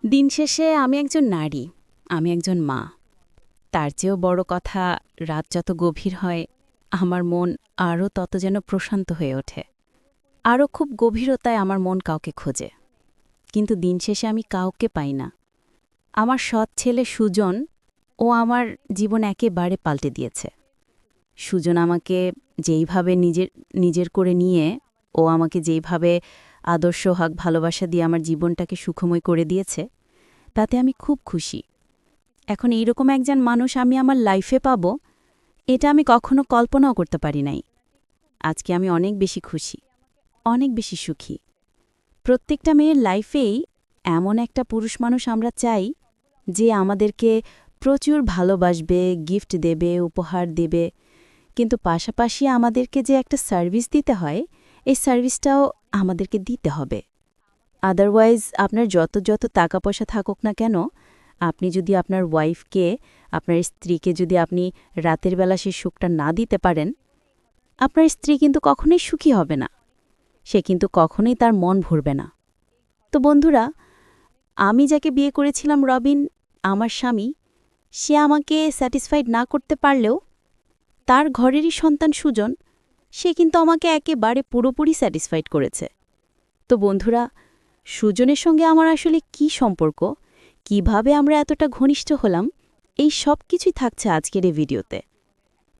দিন শেষে আমি একজন নারী, আমি একজন মা। তার চেয়েও বড় কথা, রাত যত গভীর হয় আমার মন আরও তত যেন প্রশান্ত হয়ে ওঠে। আরও খুব গভীরতায় আমার মন কাউকে খোঁজে, কিন্তু দিন শেষে আমি কাউকে পাই না। আমার সৎ ছেলে সুজন, ও আমার জীবন একেবারে পাল্টে দিয়েছে। সুজন আমাকে যেইভাবে নিজের নিজের করে নিয়ে, ও আমাকে যেইভাবে আদর্শ হাক ভালোবাসা দিয়ে আমার জীবনটাকে সুখময় করে দিয়েছে, তাতে আমি খুব খুশি। এখন এইরকম একজন মানুষ আমি আমার লাইফে পাব, এটা আমি কখনো কল্পনাও করতে পারি নাই। আজকে আমি অনেক বেশি খুশি, অনেক বেশি সুখী। প্রত্যেকটা মেয়ের লাইফেই এমন একটা পুরুষ মানুষ আমরা চাই, যে আমাদেরকে প্রচুর ভালোবাসবে, গিফট দেবে, উপহার দেবে, কিন্তু পাশাপাশি আমাদেরকে যে একটা সার্ভিস দিতে হয়, এই সার্ভিসটাও আমাদেরকে দিতে হবে। আদারওয়াইজ আপনার যত যত টাকা পয়সা থাকুক না কেন, আপনি যদি আপনার ওয়াইফকে, আপনার স্ত্রীকে যদি আপনি রাতের বেলা সেই সুখটা না দিতে পারেন, আপনার স্ত্রী কিন্তু কখনোই সুখী হবে না, সে কিন্তু কখনোই তার মন ভরবে না। তো বন্ধুরা, আমি যাকে বিয়ে করেছিলাম রবিন, আমার স্বামী, সে আমাকে স্যাটিসফাইড না করতে পারলেও তার ঘরেরই সন্তান সুজন, সে কিন্তু আমাকে একেবারে পুরোপুরি স্যাটিসফাইড করেছে। তো বন্ধুরা, সুজনের সঙ্গে আমার আসলে কি সম্পর্ক, কিভাবে আমরা এতটা ঘনিষ্ঠ হলাম, এই সব কিছুই থাকছে আজকের এই ভিডিওতে।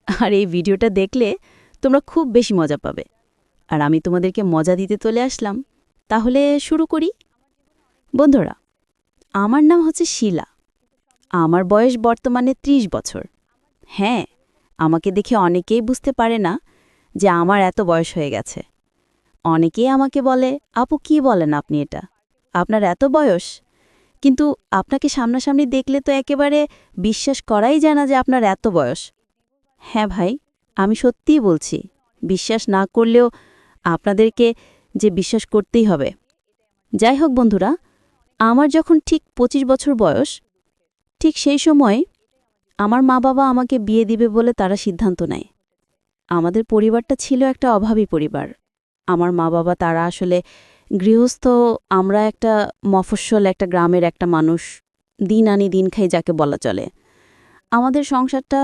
আর এই ভিডিওটা দেখলে তোমরা খুব বেশি মজা পাবে, আর আমি তোমাদেরকে মজা দিতে চলে আসলাম। তাহলে শুরু করি। বন্ধুরা, আমার নাম হচ্ছে শিলা। আমার বয়স বর্তমানে ৩০ বছর। হ্যাঁ, আমাকে দেখে অনেকেই বুঝতে পারে না যে আমার এত বয়স হয়ে গেছে। অনেকেই আমাকে বলে, আপু কি বলেন আপনি এটা, আপনার এত বয়স? কিন্তু আপনাকে সামনাসামনি দেখলে তো একেবারে বিশ্বাস করাই যায় না যে আপনার এত বয়স। হ্যাঁ ভাই, আমি সত্যিই বলছি, বিশ্বাস না করলেও আপনাদেরকে যে বিশ্বাস করতেই হবে। যাই হোক বন্ধুরা, আমার যখন ঠিক ২৫ বছর বয়স, ঠিক সেই সময় আমার মা বাবা আমাকে বিয়ে দিবে বলে তারা সিদ্ধান্ত নেয়। আমাদের পরিবারটা ছিল একটা অভাবী পরিবার। আমার মা বাবা তারা আসলে গৃহস্থ, আমরা একটা মফস্বল একটা গ্রামের একটা মানুষ, দিন আনি দিন খাই যাকে বলা চলে। আমাদের সংসারটা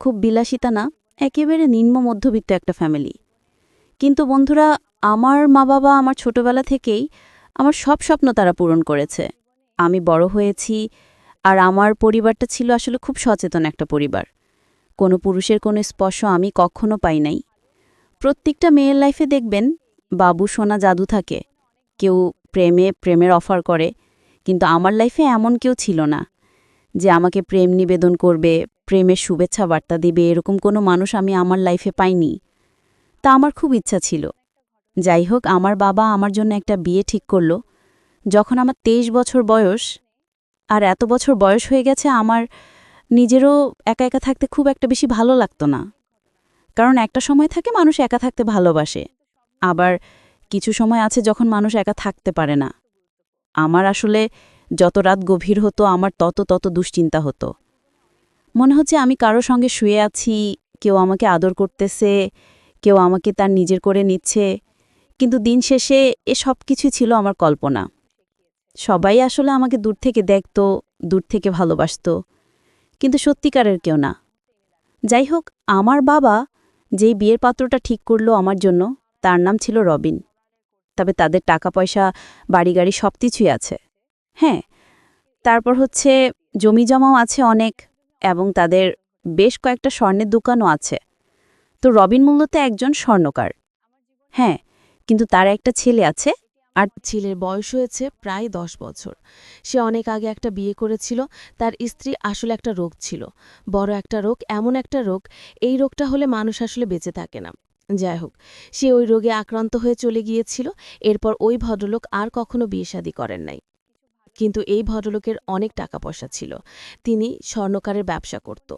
খুব বিলাসিতা না, একেবারে নিম্ন মধ্যবিত্ত একটা ফ্যামিলি। কিন্তু বন্ধুরা, আমার মা বাবা আমার ছোটবেলা থেকেই আমার সব স্বপ্ন তারা পূরণ করেছে। আমি বড় হয়েছি, আর আমার পরিবারটা ছিল আসলে খুব সচেতন একটা পরিবার। কোনো পুরুষের কোনো স্পর্শ আমি কখনো পাই নাই। প্রত্যেকটা মেয়ের লাইফে দেখবেন বাবু সোনা জাদু থাকে, কেউ প্রেমের অফার করে, কিন্তু আমার লাইফে এমন কেউ ছিল না যে আমাকে প্রেম নিবেদন করবে, প্রেমের শুভেচ্ছা বার্তা দিবে, এরকম কোনো মানুষ আমি আমার লাইফে পাইনি। তা আমার খুব ইচ্ছা ছিল। যাই হোক, আমার বাবা আমার জন্য একটা বিয়ে ঠিক করল যখন আমার ২৩ বছর বয়স। আর এত বছর বয়স হয়ে গেছে, আমার নিজেরও একা একা থাকতে খুব একটা বেশি ভালো লাগতো না। কারণ একটা সময় থাকে মানুষ একা থাকতে ভালোবাসে, আবার কিছু সময় আছে যখন মানুষ একা থাকতে পারে না। আমার আসলে যত রাত গভীর হতো, আমার তত তত দুশ্চিন্তা হতো। মনে হচ্ছে আমি কারো সঙ্গে শুয়ে আছি, কেউ আমাকে আদর করতেছে, কেউ আমাকে তার নিজের করে নিচ্ছে, কিন্তু দিন শেষে এ সব কিছু ছিল আমার কল্পনা। সবাই আসলে আমাকে দূর থেকে দেখত, দূর থেকে ভালোবাসত, কিন্তু সত্যিকারের কেউ না। যাই হোক, আমার বাবা যেই বিয়ের পাত্রটা ঠিক করল আমার জন্য, তার নাম ছিল রবিন। তবে তাদের টাকা পয়সা, বাড়ি গাড়ি সব কিছুই আছে। হ্যাঁ, তারপর হচ্ছে জমি জমাও আছে অনেক, এবং তাদের বেশ কয়েকটা স্বর্ণের দোকানও আছে। তো রবিন মূলত একজন স্বর্ণকার। হ্যাঁ, কিন্তু তার একটা ছেলে আছে, আর ছেলের বয়স হয়েছে প্রায় ১০ বছর। সে অনেক আগে একটা বিয়ে করেছিল। তার স্ত্রী আসলে একটা রোগ ছিল, বড় একটা রোগ, এমন একটা রোগ, এই রোগটা হলে মানুষ আসলে বেঁচে থাকে না। যাই হোক, সে ওই রোগে আক্রান্ত হয়ে চলে গিয়েছিল। এরপর ওই ভদ্রলোক আর কখনো বিয়ে শাদী করেন নাই। কিন্তু এই ভদ্রলোকের অনেক টাকা পয়সা ছিল। তিনি স্বর্ণকারের ব্যবসা করত।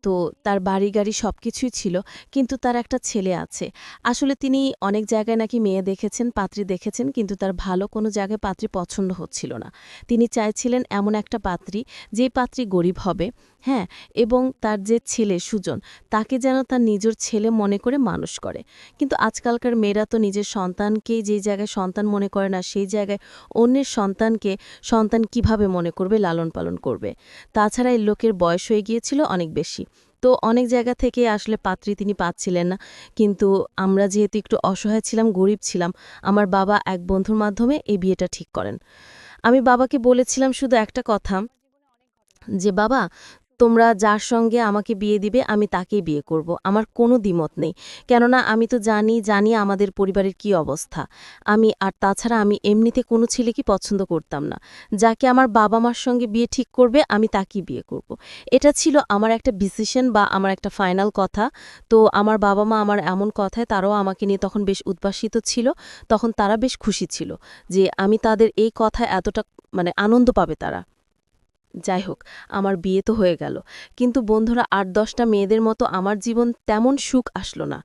তো তার বাড়ি গাড়ি সবকিছুই ছিল, কিন্তু তার একটা ছেলে আছে। আসলে তিনি অনেক জায়গায় নাকি মেয়ে দেখেছেন, পাত্রী দেখেছেন, কিন্তু তার ভালো কোনো জায়গায় পাত্রী পছন্দ হচ্ছিল না। তিনি চাইছিলেন এমন একটা পাত্রী, যে পাত্রী গরিব হবে, হ্যাঁ, এবং তার যে ছেলে সুজন, তাকে যেন তার নিজের ছেলে মনে করে মানুষ করে। কিন্তু আজকালকার মেয়েরা তো নিজের সন্তানকেই যেই জায়গায় সন্তান মনে করে না, সেই জায়গায় অন্যের সন্তানকে সন্তান কিভাবে মনে করবে, লালন পালন করবে। তাছাড়া এই লোকের বয়স হয়ে গিয়েছিল অনেক বেশি। তো অনেক জায়গা থেকে আসলে পাত্রী তিনি পাচ্ছিলেন না। কিন্তু আমরা যেহেতু একটু অসহায় ছিলাম, গরিব ছিলাম, আমার বাবা এক বন্ধুর মাধ্যমে এই বিয়েটা ঠিক করেন। আমি বাবাকে বলেছিলাম শুধু একটা কথা, যে বাবা, তোমরা যার সঙ্গে আমাকে বিয়ে দিবে আমি তাকেই বিয়ে করব, আমার কোনো দ্বিমত নেই। কেননা আমি তো জানি আমাদের পরিবারের কি অবস্থা। আর তাছাড়া আমি এমনিতে কোনো ছেলেকে পছন্দ করতাম না। যাকে আমার বাবা মার সঙ্গে বিয়ে ঠিক করবে আমি তাকেই বিয়ে করব। এটা ছিল আমার একটা ডিসিশন বা আমার একটা ফাইনাল কথা। তো আমার বাবা মা আমার এমন কথায় তারাও আমাকে নিয়ে তখন বেশ উদ্ভাসিত ছিল। তখন তারা বেশ খুশি ছিল যে আমি তাদের এই কথায় এতটা আনন্দ পাবে তারা। যাই হোক, আমার বিয়ে তো হয়ে গেল। কিন্তু বন্ধুরা, ৮-১০টা মেয়েদের মতো আমার জীবন তেমন সুখ আসলো না।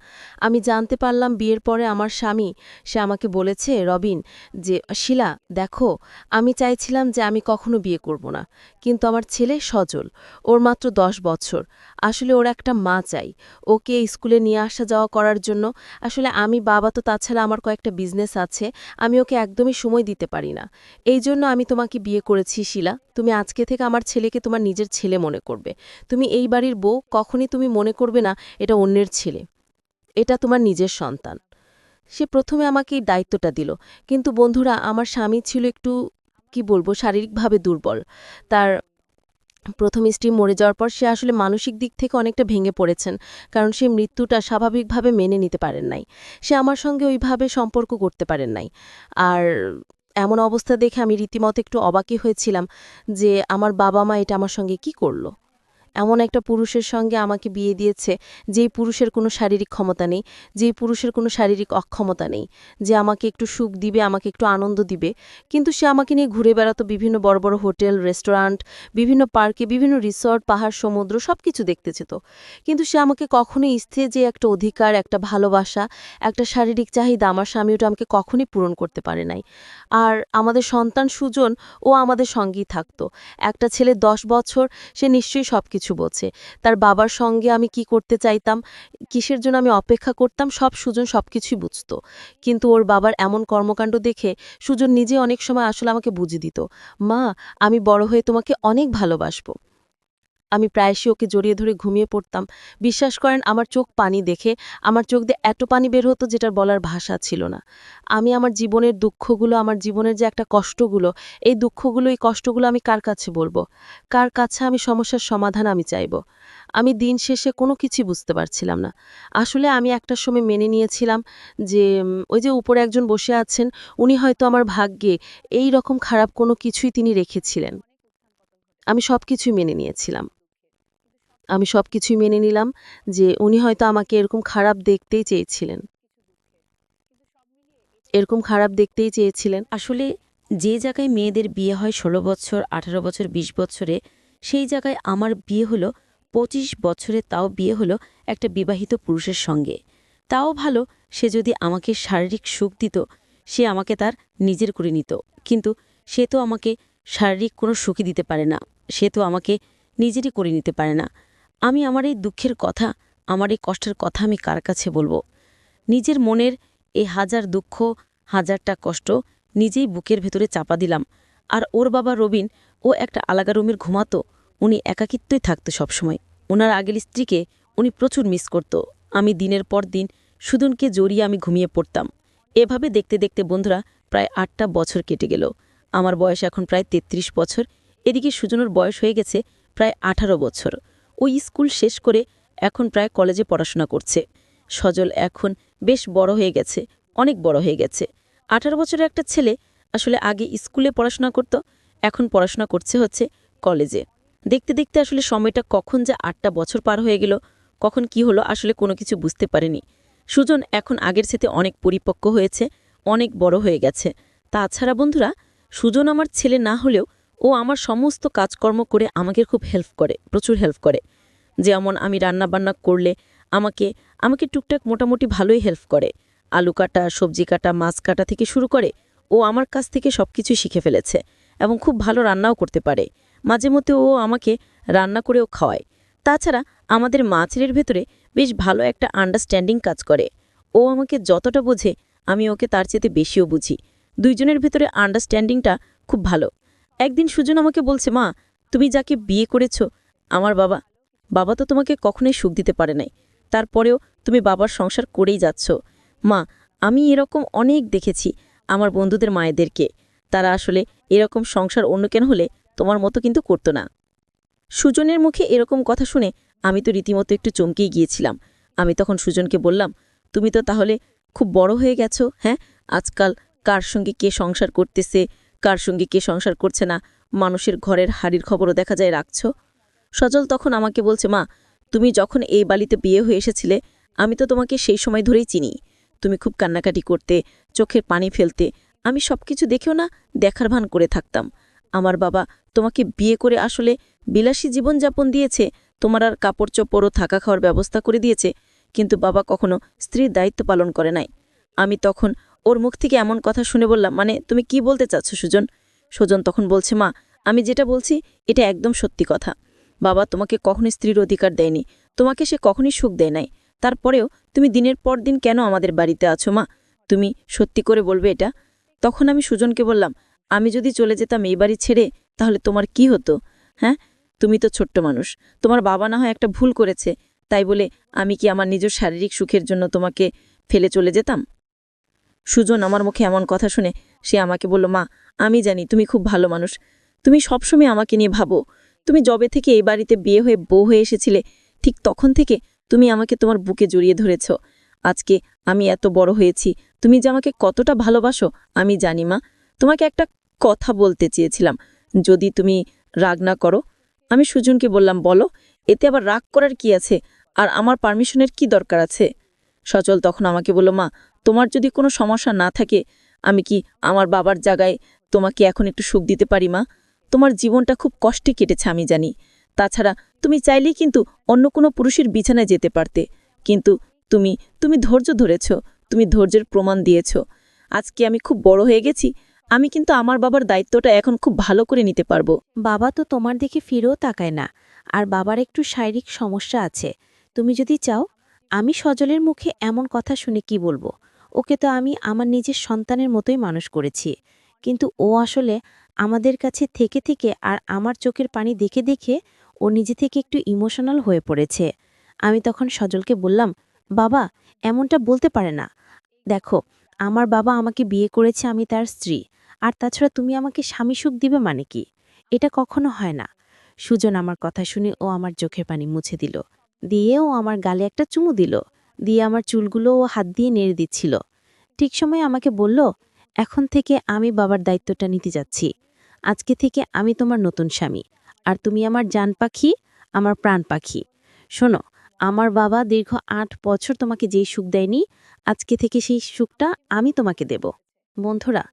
আমি জানতে পারলাম বিয়ের পরে আমার স্বামী, সে আমাকে বলেছে, রবিন, যে শিলা দেখো, আমি চাইছিলাম যে আমি কখনো বিয়ে করব না। কিন্তু আমার ছেলে সজল, ওর মাত্র ১০ বছর। আসলে ওর একটা মা চাই, ওকে স্কুলে নিয়ে আসা যাওয়া করার জন্য। আসলে আমি বাবা তো, তাছাড়া আমার কয়েকটা বিজনেস আছে, আমি ওকে একদমই সময় দিতে পারি না। এই জন্য আমি তোমাকে বিয়ে করেছি শিলা। তুমি আজকে থেকে আমার ছেলেকে তোমার নিজের ছেলে মনে করবে। তুমি এই বাড়ির বউ, কখনই তুমি মনে করবে না এটা অন্যের ছেলে, এটা তোমার নিজের সন্তান। সে প্রথমে আমাকে এই দায়িত্বটা দিল। কিন্তু বন্ধুরা, আমার স্বামী ছিল একটু, কি বলবো, শারীরিকভাবে দুর্বল। তার প্রথম স্ত্রী মরে যাওয়ার পর সে আসলে মানসিক দিক থেকে অনেকটা ভেঙে পড়েছেন। কারণ সে মৃত্যুটা স্বাভাবিকভাবে মেনে নিতে পারেন নাই। সে আমার সঙ্গে ওইভাবে সম্পর্ক করতে পারেন নাই। আর এমন অবস্থা দেখে আমি রীতিমতো একটু অবাকই হয়েছিলাম যে আমার বাবা মা এটা আমার সঙ্গে কি করলো। এমন একটা পুরুষের সঙ্গে আমাকে বিয়ে দিয়েছে, যেই পুরুষের কোনো শারীরিক ক্ষমতা নেই, যেই পুরুষের কোনো শারীরিক অক্ষমতা নেই, যে আমাকে একটু সুখ দিবে, আমাকে একটু আনন্দ দিবে। কিন্তু সে আমাকে নিয়ে ঘুরে বেড়াতো বিভিন্ন বড় বড় হোটেল, রেস্টুরেন্ট, বিভিন্ন পার্কে, বিভিন্ন রিসর্ট, পাহাড়, সমুদ্র সবকিছু দেখতে যেত। কিন্তু সে আমাকে কখনোই স্থির যে একটা অধিকার, একটা ভালোবাসা, একটা শারীরিক চাহিদা আমার স্বামী ওটা আমাকে কখনোই পূরণ করতে পারে নাই। আর আমাদের সন্তান সুজন, ও আমাদের সঙ্গেই থাকতো। একটা ছেলে ১০ বছর, সে নিশ্চয়ই সবকিছু বোঝে। তার বাবার সঙ্গে আমি কি করতে চাইতাম, কিসের জন্য আমি অপেক্ষা করতাম, সব সুজন সবকিছুই বুঝত। কিন্তু ওর বাবার এমন কর্মকাণ্ড দেখে সুজন নিজে অনেক সময় আসলে আমাকে বুঝিয়ে দিত, মা, আমি বড় হয়ে তোমাকে অনেক ভালোবাসবো। আমি প্রায়শই ওকে জড়িয়ে ধরে ঘুমিয়ে পড়তাম। বিশ্বাস করেন, আমার চোখ পানি দেখে আমার চোখ দিয়ে এত পানি বের হতো যেটার বলার ভাষা ছিল না। আমি আমার জীবনের দুঃখগুলো, আমার জীবনের যে একটা কষ্টগুলো, এই দুঃখগুলো, এই কষ্টগুলো আমি কার কাছে বলবো? কার কাছে আমি সমস্যার সমাধান আমি চাইব? আমি দিন শেষে কোনো কিছুই বুঝতে পারছিলাম না। আসলে আমি একটা সময় মেনে নিয়েছিলাম যে ওই যে উপরে একজন বসে আছেন, উনি হয়তো আমার ভাগ্যে এই রকম খারাপ কোনো কিছুই তিনি রেখেছিলেন। আমি সবকিছুই মেনে নিয়েছিলাম। আমি সবকিছুই মেনে নিলাম যে উনি হয়তো আমাকে এরকম খারাপ দেখতেই চেয়েছিলেন। এরকম খারাপ দেখতেই চেয়েছিলেন। আসলে যে জায়গায় মেয়েদের বিয়ে হয় ১৬ বছর, ১৮ বছর, ২০ বছরে, সেই জায়গায় আমার বিয়ে হলো ২৫ বছরে, তাও বিয়ে হলো একটা বিবাহিত পুরুষের সঙ্গে। তাও ভালো, সে যদি আমাকে শারীরিক সুখ দিত, সে আমাকে তার নিজের করে নিত। কিন্তু সে তো আমাকে শারীরিক কোনো সুখই দিতে পারে না, সে তো আমাকে নিজেরই করে নিতে পারে না। আমি আমার এই দুঃখের কথা, আমার এই কষ্টের কথা আমি কার কাছে বলবো? নিজের মনের এই হাজার দুঃখ, হাজারটা কষ্ট নিজেই বুকের ভেতরে চাপা দিলাম। আর ওর বাবা রবিন, ও একটা আলাদা রুমের ঘুমাতো, উনি একাকিত্বই থাকতো সবসময়। ওনার আগের স্ত্রীকে উনি প্রচুর মিস করত। আমি দিনের পর দিন সুদনকে জড়িয়ে আমি ঘুমিয়ে পড়তাম। এভাবে দেখতে দেখতে বন্ধুরা প্রায় ৮টা বছর কেটে গেল। আমার বয়স এখন প্রায় ৩৩ বছর। এদিকে সুজনের বয়স হয়ে গেছে প্রায় ১৮ বছর। ওই স্কুল শেষ করে এখন প্রায় কলেজে পড়াশোনা করছে। সজল এখন বেশ বড় হয়ে গেছে, অনেক বড় হয়ে গেছে। ১৮ বছরের একটা ছেলে আসলে আগে স্কুলে পড়াশোনা করত, এখন পড়াশোনা হচ্ছে কলেজে। দেখতে দেখতে আসলে সময়টা কখন যে ৮টা বছর পার হয়ে গেল, কখন কি হলো আসলে কোনো কিছু বুঝতে পারিনি। সুজন এখন আগের সাথে অনেক পরিপক্ক হয়েছে, অনেক বড় হয়ে গেছে। তাছাড়া বন্ধুরা, সুজন আমার ছেলে না হলেও ও আমার সমস্ত কাজকর্ম করে আমাকে খুব হেল্প করে, প্রচুর হেল্প করে। যেমন আমি রান্নাবান্না করলে আমাকে আমাকে টুকটাক মোটামুটি ভালোই হেল্প করে। আলু কাটা, সবজি কাটা, মাছ কাটা থেকে শুরু করে ও আমার কাছ থেকে সবকিছু শিখে ফেলেছে এবং খুব ভালো রান্নাও করতে পারে। মাঝে মধ্যে ও আমাকে রান্না করেও খাওয়ায়। তাছাড়া আমাদের মা ছেলের ভেতরে বেশ ভালো একটা আন্ডারস্ট্যান্ডিং কাজ করে। ও আমাকে যতটা বোঝে আমি ওকে তার চেয়ে বেশিও বুঝি। দুইজনের ভেতরে আন্ডারস্ট্যান্ডিংটা খুব ভালো। একদিন সুজন আমাকে বলছে, মা, তুমি যাকে বিয়ে করেছ আমার বাবা, বাবা তো তোমাকে কখনোই সুখ দিতে পারে নাই, তারপরেও তুমি বাবার সংসার করেই যাচ্ছ। মা, আমি এরকম অনেক দেখেছি আমার বন্ধুদের মায়েদেরকে, তারা আসলে এরকম সংসার অন্য কেন হলে তোমার মতো কিন্তু করতো না। সুজনের মুখে এরকম কথা শুনে আমি তো রীতিমতো একটু চমকেই গিয়েছিলাম। আমি তখন সুজনকে বললাম, তুমি তো তাহলে খুব বড় হয়ে গেছো, হ্যাঁ? আজকাল কার সঙ্গে কে সংসার করতেছে, কার সঙ্গে কে সংসার করছে না, মানুষের ঘরের হাড়ির খবরও দেখা যায় রাখছ। সজল তখন আমাকে বলছে, মা, তুমি যখন এই বাড়িতে বিয়ে হয়ে এসেছিলে আমি তো তোমাকে সেই সময় ধরেই চিনি। তুমি খুব কান্নাকাটি করতে, চোখের পানি ফেলতে, আমি সবকিছু দেখেও না দেখার ভান করে থাকতাম। আমার বাবা তোমাকে বিয়ে করে আসলে বিলাসী জীবনযাপন দিয়েছে, তোমার আর কাপড় চোপড়ও থাকা খাওয়ার ব্যবস্থা করে দিয়েছে, কিন্তু বাবা কখনো স্ত্রীর দায়িত্ব পালন করে নাই। আমি তখন ওর মুখ থেকে এমন কথা শুনে বললাম, মানে তুমি কি বলতে চাচ্ছ সুজন? সুজন তখন বলছে, মা, আমি যেটা বলছি এটা একদম সত্যি কথা। বাবা তোমাকে কখনই স্ত্রীর অধিকার দেয়নি, তোমাকে সে কখনই সুখ দেয় নাই। তারপরেও তুমি দিনের পর দিন কেন আমাদের বাড়িতে আছো মা? তুমি সত্যি করে বলবে এটা? তখন আমি সুজনকে বললাম, আমি যদি চলে যেতাম এই বাড়ি ছেড়ে তাহলে তোমার কি হতো? হ্যাঁ, তুমি তো ছোট্ট মানুষ, তোমার বাবা না হয় একটা ভুল করেছে, তাই বলে আমি কি আমার নিজের শারীরিক সুখের জন্য তোমাকে ফেলে চলে যেতাম? সুজন আমার মুখে এমন কথা শুনে সে আমাকে বলল, মা, আমি জানি তুমি খুব ভালো মানুষ, তুমি সবসময় আমাকে নিয়ে ভাবো। তুমি যবে থেকে এই বাড়িতে বিয়ে হয়ে বউ হয়ে এসেছিলে ঠিক তখন থেকে তুমি আমাকে তোমার বুকে জড়িয়ে ধরেছ। আজকে আমি এত বড় হয়েছি, তুমি যে আমাকে কতটা ভালোবাসো আমি জানি মা। তোমাকে একটা কথা বলতে চেয়েছিলাম, যদি তুমি রাগ না করো। আমি সুজনকে বললাম, বলো, এতে আবার রাগ করার কি আছে, আর আমার পারমিশনের কি দরকার আছে? সচল তখন আমাকে বলল, মা, তোমার যদি কোনো সমস্যা না থাকে আমি কি আমার বাবার জায়গায় তোমাকে এখন একটু সুখ দিতে পারি মা? তোমার জীবনটা খুব কষ্টে কেটেছে আমি জানি, তাছাড়া তুমি চাইলেই কিন্তু অন্য কোনো পুরুষের বিছানায় যেতে পারতে, কিন্তু তুমি তুমি ধৈর্য ধরেছ, তুমি ধৈর্যের প্রমাণ দিয়েছ। আজকে আমি খুব বড় হয়ে গেছি, আমি কিন্তু আমার বাবার দায়িত্বটা এখন খুব ভালো করে নিতে পারবো। বাবা তো তোমার দিকে ফিরেও তাকায় না, আর বাবার একটু শারীরিক সমস্যা আছে। তুমি যদি চাও, আমি সজলের মুখে এমন কথা শুনে কি বলবো? ওকে তো আমি আমার নিজের সন্তানের মতোই মানুষ করেছি, কিন্তু ও আসলে আমাদের কাছে থেকে থেকে আর আমার চোখের পানি দেখে দেখে ও নিজে থেকে একটু ইমোশনাল হয়ে পড়েছে। আমি তখন সজলকে বললাম, বাবা, এমনটা বলতে পারে না। দেখো, আমার বাবা আমাকে বিয়ে করেছে, আমি তার স্ত্রী। আর তাছাড়া তুমি আমাকে স্বামী সুখ দিবে মানে কি? এটা কখনো হয় না। সুজন আমার কথা শুনে ও আমার চোখের পানি মুছে দিল, দিয়ে ও আমার গালে একটা চুমু দিল, দিয়ে আমার চুলগুলো ও হাত দিয়ে নেড়ে দিচ্ছিল। ঠিক সময়ে আমাকে বলল, এখন থেকে আমি বাবার দায়িত্বটা নিতে যাচ্ছি। আজকে থেকে আমি তোমার নতুন স্বামী, আর তুমি আমার জান পাখি, আমার প্রাণ পাখি। শোনো, আমার বাবা দীর্ঘ ৮ বছর তোমাকে যেই সুখ দেয়নি, আজকে থেকে সেই সুখটা আমি তোমাকে দেব। বন্ধুরা,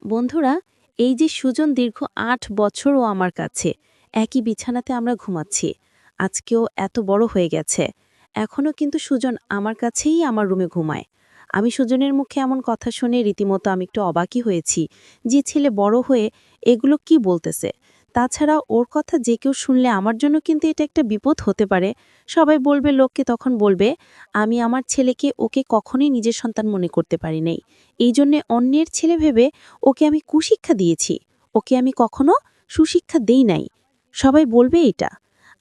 বন্ধুরা, এই যে সুজন দীর্ঘ ৮ বছরও আমার কাছে, একই বিছানাতে আমরা ঘুমাচ্ছি, আজকেও এত বড় হয়ে গেছে, এখনও কিন্তু সুজন আমার কাছেই আমার রুমে ঘুমায়। আমি সুজনের মুখে এমন কথা শুনে রীতিমতো আমি একটু অবাকই হয়েছি, যে ছেলে বড় হয়ে এগুলো কি বলতেছে। তাছাড়া ওর কথা যে কেউ শুনলে আমার জন্য কিন্তু এটা একটা বিপদ হতে পারে। সবাই বলবে, লোককে তখন বলবে আমি আমার ছেলেকে ওকে কখনোই নিজের সন্তান মনে করতে পারি নাই, এই জন্যে অন্যের ছেলে ভেবে ওকে আমি কুশিক্ষা দিয়েছি, ওকে আমি কখনো সুশিক্ষা দেই নাই। সবাই বলবে এটা।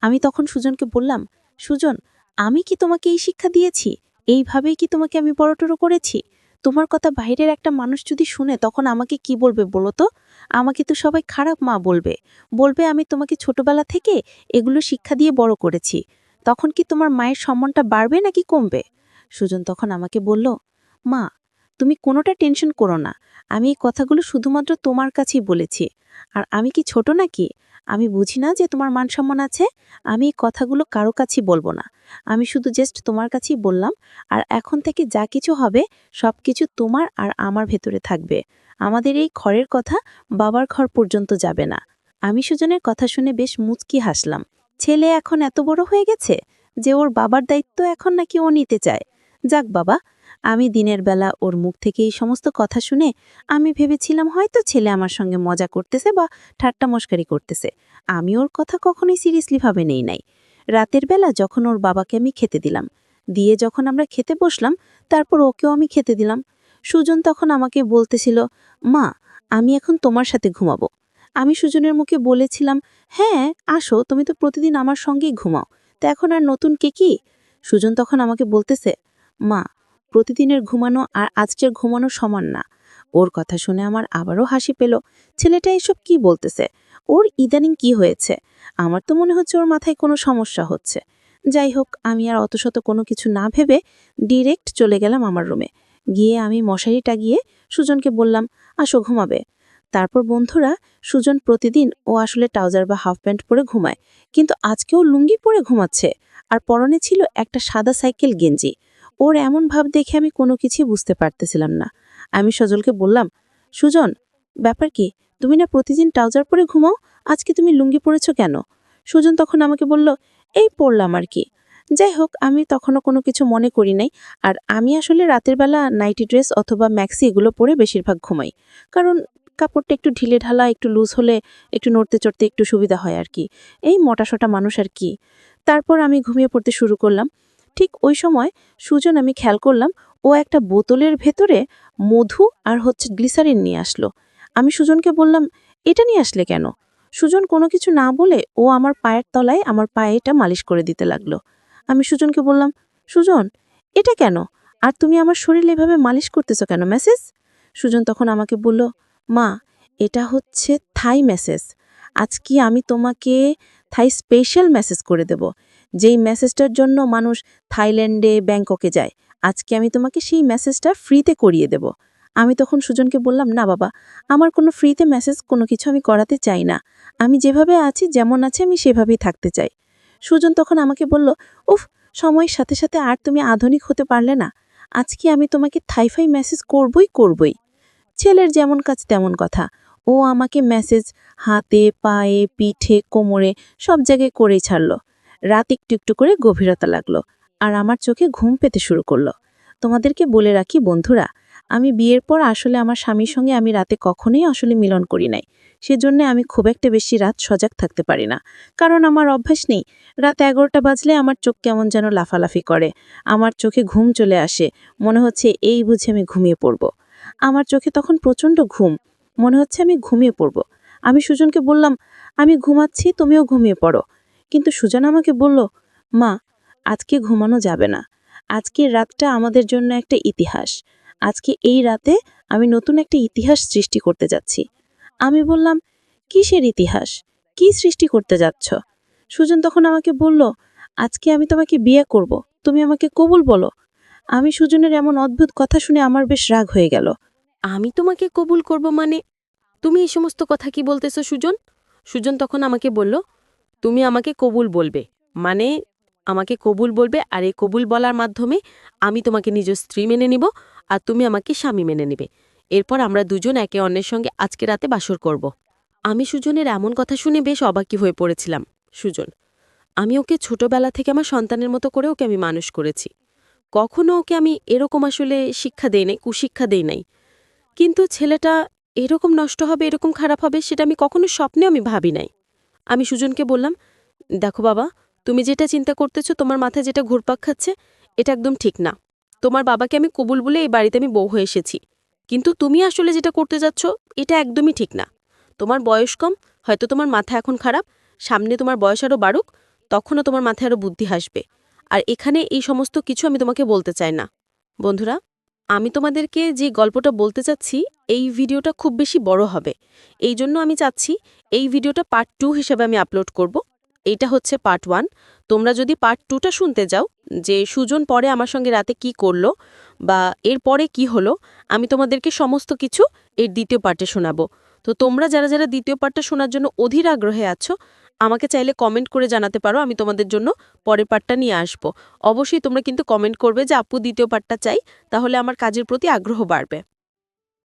আমি তখন সুজনকে বললাম, সুজন, আমি কি তোমাকে এই শিক্ষা দিয়েছি? এইভাবেই কি তোমাকে আমি বড়টড়ো করেছি? তোমার কথা বাইরের একটা মানুষ যদি শুনে তখন আমাকে কি বলবে বলো তো? আমাকে তো সবাই খারাপ মা বলবে, বলবে আমি তোমাকে ছোটবেলা থেকে এগুলো শিক্ষা দিয়ে বড় করেছি। তখন কি তোমার মায়ের সম্মানটা বাড়বে নাকি কমবে? সুজন তখন আমাকে বলল, মা, তুমি কোনোটা টেনশন করো না, আমি এই কথাগুলো শুধুমাত্র তোমার কাছেই বলেছি। আর আমি কি ছোট নাকি? আমি বুঝি না যে তোমার মান সম্মান আছে? আমি এই কথাগুলো কারো কাছেই বলবো না, আমি শুধু জাস্ট তোমার কাছেই বললাম। আর এখন থেকে যা কিছু হবে সব কিছু তোমার আর আমার ভেতরে থাকবে। আমাদের এই ঘরের কথা বাবার ঘর পর্যন্ত যাবে না। আমি সুজনের কথা শুনে বেশ মুচকি হাসলাম। ছেলে এখন এত বড় হয়ে গেছে যে ওর বাবার দায়িত্ব এখন নাকি ও নিতে চায়। যাক বাবা, আমি দিনের বেলা ওর মুখ থেকে এই সমস্ত কথা শুনে আমি ভেবেছিলাম হয়তো ছেলে আমার সঙ্গে মজা করতেছে বা ঠাট্টা মশকারি করতেছে। আমি ওর কথা কখনোই সিরিয়াসলি ভাবে নেই নাই। রাতের বেলা যখন ওর বাবাকে আমি খেতে দিলাম, দিয়ে যখন আমরা খেতে বসলাম, তারপর ওকেও আমি খেতে দিলাম। সুজন তখন আমাকে বলতেছিল, মা, আমি এখন তোমার সাথে ঘুমাবো। আমি সুজনের মুখে বলেছিলাম, হ্যাঁ আসো, তুমি তো প্রতিদিন আমার সঙ্গেই ঘুমাও, তো এখন আর নতুন কে কি? সুজন তখন আমাকে বলতেছে, মা, প্রতিদিনের ঘুমানো আর আজকের ঘুমানো সমান না। ওর কথা শুনে আমার আবারও হাসি পেল। ছেলেটা এসব কি বলতেছে? ওর ইদানিং কি হয়েছে? আমার তো মনে হচ্ছে ওর মাথায় কোনো সমস্যা হচ্ছে। যাই হোক, আমি আর অতশত কোনো কিছু না ভেবে ডিরেক্ট চলে গেলাম আমার রুমে। গিয়ে আমি মশারি টাঙিয়ে সুজনকে বললাম, আসো ঘুমাবে। তারপর বন্ধুরা, সুজন প্রতিদিন ও আসলে ট্রাউজার বা হাফ প্যান্ট পরে ঘুমায়, কিন্তু আজকেও লুঙ্গি পরে ঘুমাচ্ছে, আর পরনে ছিল একটা সাদা সাইকেল গেঞ্জি। ওর এমন ভাব দেখে আমি কোনো কিছুই বুঝতে পারতেছিলাম না। আমি সজলকে বললাম, সুজন, ব্যাপার কি? তুমি না প্রতিদিন ট্রাউজার পরে ঘুমাও, আজকে তুমি লুঙ্গি পরেছো কেন? সুজন তখন আমাকে বলল, এই পড়লাম আর কি। যাই হোক, আমি তখনও কোনো কিছু মনে করি নাই। আর আমি আসলে রাতের বেলা নাইটি ড্রেস অথবা ম্যাক্সি এগুলো পরে বেশিরভাগ ঘুমাই, কারণ কাপড়টা একটু ঢিলে ঢালা, একটু লুজ হলে একটু নড়তে চড়তে একটু সুবিধা হয় আর কি। এই মোটাসোটা মানুষ আর কি। তারপর আমি ঘুমিয়ে পড়তে শুরু করলাম। ঠিক ওই সময় সুজন, আমি খেয়াল করলাম, ও একটা বোতলের ভেতরে মধু আর গ্লিসারিন নিয়ে আসলো। আমি সুজনকে বললাম, এটা নিয়ে আসলে কেন? সুজন কোনো কিছু না বলে ও আমার পায়ের তলায় আমার পায়ে এটা মালিশ করে দিতে লাগলো। আমি সুজনকে বললাম, সুজন, এটা কেন? আর তুমি আমার শরীরে এভাবে মালিশ করতেছো কেন মেসেজ? সুজন তখন আমাকে বলল, মা, এটা হচ্ছে থাই মেসেজ। আজকে আমি তোমাকে থাই স্পেশাল মেসেজ করে দেব, যেই মেসেজটার জন্য মানুষ থাইল্যান্ডে, ব্যাংককে যায়। আজকে আমি তোমাকে সেই মেসেজটা ফ্রিতে করিয়ে দেব। আমি তখন সুজনকে বললাম, না বাবা, আমার কোনো ফ্রিতে মেসেজ কোনো কিছু আমি করাতে চাই না। আমি যেভাবে আছি, যেমন আছে, আমি সেভাবেই থাকতে চাই। সুজন তখন আমাকে বলল, উফ, সময়ের সাথে সাথে আর তুমি আধুনিক হতে পারলে না? আজকে আমি তোমাকে থাইফাই মেসেজ করবই। ছেলের যেমন কাজ তেমন কথা। ও আমাকে মেসেজ হাতে, পায়ে, পিঠে, কোমরে সব জায়গায় করেই ছাড়ল। রাত একটু একটু করে গভীরতা লাগলো, আর আমার চোখে ঘুম পেতে শুরু করলো। তোমাদেরকে বলে রাখি বন্ধুরা, আমি বিয়ের পর আসলে আমার স্বামীর সঙ্গে আমি রাতে কখনোই আসলে মিলন করি নাই। সেজন্য আমি খুব একটা বেশি রাত সজাগ থাকতে পারি না, কারণ আমার অভ্যাস নেই। রাত 11টা বাজলে আমার চোখ কেমন যেন লাফালাফি করে, আমার চোখে ঘুম চলে আসে, মনে হচ্ছে এই বুঝে আমি ঘুমিয়ে পড়ব। আমার চোখে তখন প্রচণ্ড ঘুম, মনে হচ্ছে আমি ঘুমিয়ে পড়ব। আমি সুজনকে বললাম, আমি ঘুমাচ্ছি, তুমিও ঘুমিয়ে পড়ো। কিন্তু সুজন আমাকে বলল, মা, আজকে ঘুমানো যাবে না। আজকের রাতটা আমাদের জন্য একটা ইতিহাস। আজকে এই রাতে আমি নতুন একটা ইতিহাস সৃষ্টি করতে যাচ্ছি। আমি বললাম, কিসের ইতিহাস? কি সৃষ্টি করতে যাচ্ছ? সুজন তখন আমাকে বলল, আজকে আমি তোমাকে বিয়ে করব, তুমি আমাকে কবুল বলো। আমি সুজনের এমন অদ্ভুত কথা শুনে আমার বেশ রাগ হয়ে গেল। আমি তোমাকে কবুল করব মানে? তুমি এই সমস্ত কথা কি বলতেছো সুজন? সুজন তখন আমাকে বলল, তুমি আমাকে কবুল বলবে, মানে আমাকে কবুল বলবে, আর এই কবুল বলার মাধ্যমে আমি তোমাকে নিজ স্ত্রী মেনে নিব, আর তুমি আমাকে স্বামী মেনে নিবে। এরপর আমরা দুজন একে অন্যের সঙ্গে আজকে রাতে বাসর করব। আমি সুজনের এমন কথা শুনে বেশ অবাকি হয়ে পড়েছিলাম। সুজন, আমি ওকে ছোটবেলা থেকে আমার সন্তানের মতো করে ওকে আমি মানুষ করেছি। কখনো ওকে আমি এরকম আসলে শিক্ষা দেই নাই, কুশিক্ষা দেই নাই। কিন্তু ছেলেটা এরকম নষ্ট হবে, এরকম খারাপ হবে, সেটা আমি কখনো স্বপ্নেও আমি ভাবি নাই। আমি সুজনকে বললাম, দেখো বাবা, তুমি যেটা চিন্তা করতেছো, তোমার মাথায় যেটা ঘুরপাক খাচ্ছে, এটা একদম ঠিক না। তোমার বাবাকে আমি কবুল বলে এই বাড়িতে আমি বউ হয়ে এসেছি, কিন্তু তুমি আসলে যেটা করতে যাচ্ছ এটা একদমই ঠিক না। তোমার বয়স কম, হয়তো তোমার মাথা এখন খারাপ, সামনে তোমার বয়স আরও বাড়ুক, তখনও তোমার মাথায় আরও বুদ্ধি আসবে। আর এখানে এই সমস্ত কিছু আমি তোমাকে বলতে চাই না। বন্ধুরা, আমি তোমাদেরকে যে গল্পটা বলতে চাচ্ছি, এই ভিডিওটা খুব বেশি বড় হবে। এই জন্য আমি চাচ্ছি এই ভিডিওটা পার্ট 2 হিসেবে আমি আপলোড করব। এইটা হচ্ছে পার্ট 1। তোমরা যদি পার্ট 2টা শুনতে যাও, যে সুজন পরে আমার সঙ্গে রাতে কি করলো বা এর পরে কি হলো, আমি তোমাদেরকে সমস্ত কিছু এর দ্বিতীয় পার্টে শোনাবো। তো তোমরা যারা যারা দ্বিতীয় পার্টটা শোনার জন্য অধীর আগ্রহে আছো, আমাকে চাইলে কমেন্ট করে জানাতে পারো, আমি তোমাদের জন্য পরের পার্টটা নিয়ে আসবো। অবশ্যই তোমরা কিন্তু কমেন্ট করবে যে আপু দ্বিতীয় পার্টটা চাই, তাহলে আমার কাজের প্রতি আগ্রহ বাড়বে।